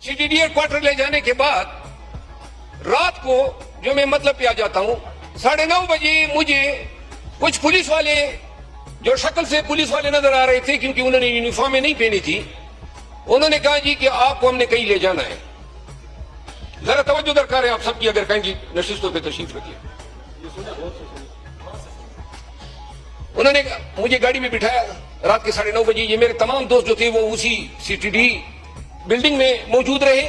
CTD quarter ले जाने के बाद रात को जो मैं मतलब पे आ जाता हूँ 9:30 बजे मुझे कुछ पुलिस वाले जो शक्ल से पुलिस वाले नजर आ रहे थे क्योंकि उन्होंने यूनिफॉर्में नहीं पहनी थी, उन्होंने कहा जी कि आपको हमने कहीं ले जाना है, जरा तवज्जो दरकार है आप सबकी, अगर कहीं जी नशिस्तों पे तशरीफ रखिए। उन्होंने मुझे गाड़ी में बिठाया रात के 9:30 बजे। ये मेरे तमाम दोस्त जो थे वो उसी CTD बिल्डिंग में मौजूद रहे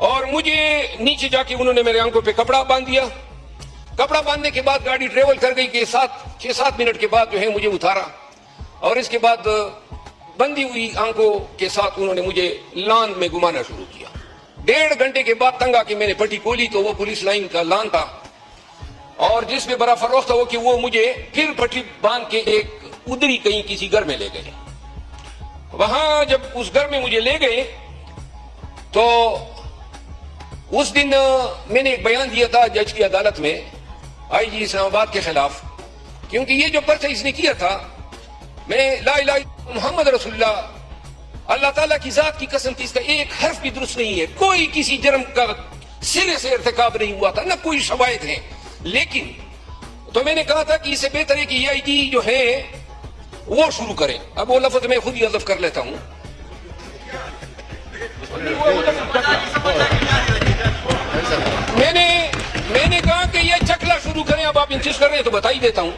और मुझे नीचे जाके उन्होंने मेरे आंखों पे कपड़ा बांध दिया। कपड़ा बांधने के बाद गाड़ी ट्रेवल कर गई कि 6-7 मिनट के बाद जो है मुझे उतारा और इसके बाद बंदी हुई आंखों के साथ उन्होंने मुझे लान में घुमाना शुरू किया। 1.5 घंटे के बाद तंग आके मैंने पट्टी खोली तो वो पुलिस लाइन का लान था और जिसमें बड़ा फरोख था वो कि वो मुझे फिर पट्टी बांध के एक उधरी कहीं किसी घर में ले गए। वहां जब उस घर में मुझे ले गए तो उस दिन मैंने एक बयान दिया था जज की अदालत में IG इस्लामाबाद के खिलाफ, क्योंकि ये जो पर्चा इसने किया था, मैं ला इलाहा इल्लल्लाह मुहम्मद रसूलुल्लाह अल्लाह ताला की जात की कसम थी, इसका एक हर्फ भी दुरुस्त नहीं है, कोई किसी जुर्म का सिरे से इर्तिकाब नहीं हुआ था, ना कोई शवाहिद है। लेकिन तो मैंने कहा था कि इससे बेहतर है कि AIG जो है वो शुरू करें। अब वो लफ्ज मैं खुद ही हज़फ कर लेता हूं। मैंने कहा कि ये चकला शुरू करें, अब आप इंसिस्ट कर रहे हैं तो बता ही देता हूं।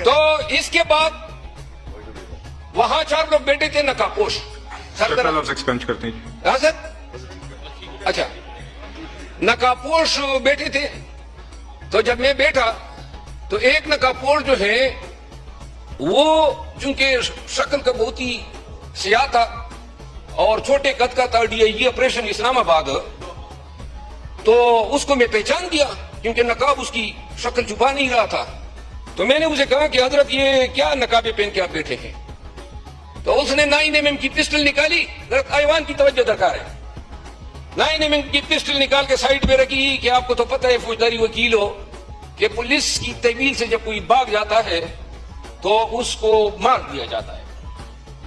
तो इसके बाद वहां 4 लोग बैठे थे नकाबपोश। करते हैं हाँ सर, अच्छा नकाबपोश बैठे थे। तो जब मैं बैठा तो एक नकाबपोश जो है वो चूंकि शक्ल का बहुत ही सियाह था और छोटे कद का था, DIG ऑपरेशन इस्लामाबाद, तो उसको मैं पहचान गया क्योंकि नकाब उसकी शक्ल छुपा नहीं रहा था। तो मैंने उसे कहा कि हजरत ये क्या नकाबे पहन के आप बैठे हैं? तो उसने 9mm की पिस्टल निकाली। ऐवान की तवज्जो दरकार है। 9mm की पिस्टल निकाल के साइड पे रखी कि आपको तो पता है फौजदारी वकील हो कि पुलिस की तहवील से जब कोई भाग जाता है तो उसको मार दिया जाता है।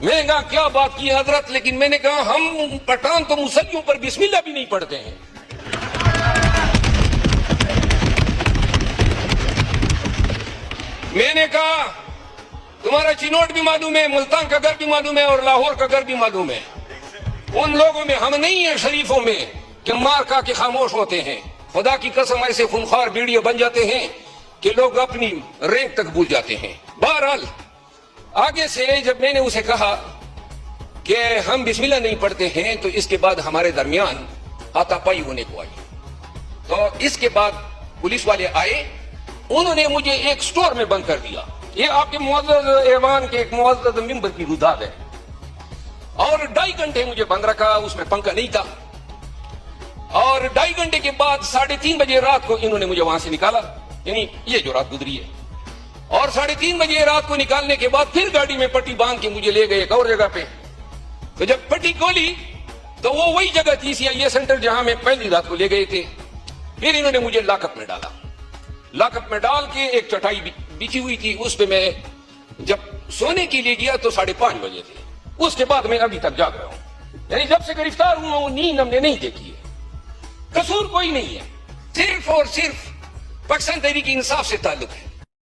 मैंने कहा क्या बात की हजरत, लेकिन मैंने कहा हम पठान तो मुसल्लियों पर बिस्मिल्लाह भी नहीं पढ़ते हैं। मैंने कहा तुम्हारा चिनोट भी मालूम है, मुल्तान का घर भी मालूम है और लाहौर का घर भी मालूम है। उन लोगों में हम नहीं है शरीफों में कि मार खा के खामोश होते हैं। खुदा की कसम ऐसे खूनखार बीड़ियां बन जाते हैं कि लोग अपनी रैंक तक भूल जाते हैं। बहरहाल आगे से जब मैंने उसे कहा कि हम बिस्मिल्लाह नहीं पढ़ते हैं तो इसके बाद हमारे दरमियान हाथापाई होने को आई। तो इसके बाद पुलिस वाले आए, उन्होंने मुझे एक स्टोर में बंद कर दिया। ये आपके मुअज़्ज़ज़ ऐवान के एक मुअज़्ज़ज़ मिंबर की रुदाद है और 2.5 घंटे मुझे बंद रखा, उसमें पंखा नहीं था। और 2.5 घंटे के बाद 3:30 बजे रात को इन्होंने मुझे वहां से निकाला, यानी ये जो रात गुजरी है। और 3:30 बजे रात को निकालने के बाद फिर गाड़ी में पट्टी बांध के मुझे ले गए एक और जगह पे। तो जब पट्टी खोली तो वो वही जगह थी CIA सेंटर जहां मैं पहली रात को ले गए थे। फिर इन्होंने मुझे लॉकअप में डाला। लॉकअप में डाल के एक चटाई बिछी हुई थी, उस पे मैं जब सोने के लिए गया तो 5:30 बजे थे। उसके बाद मैं अभी तक जाग रहा हूं, यानी जब से गिरफ्तार हुआ हूं नींद हमने नहीं देखी है। कसूर कोई नहीं है, सिर्फ और सिर्फ पाकिस्तान तहरीक इंसाफ से ताल्लुक है।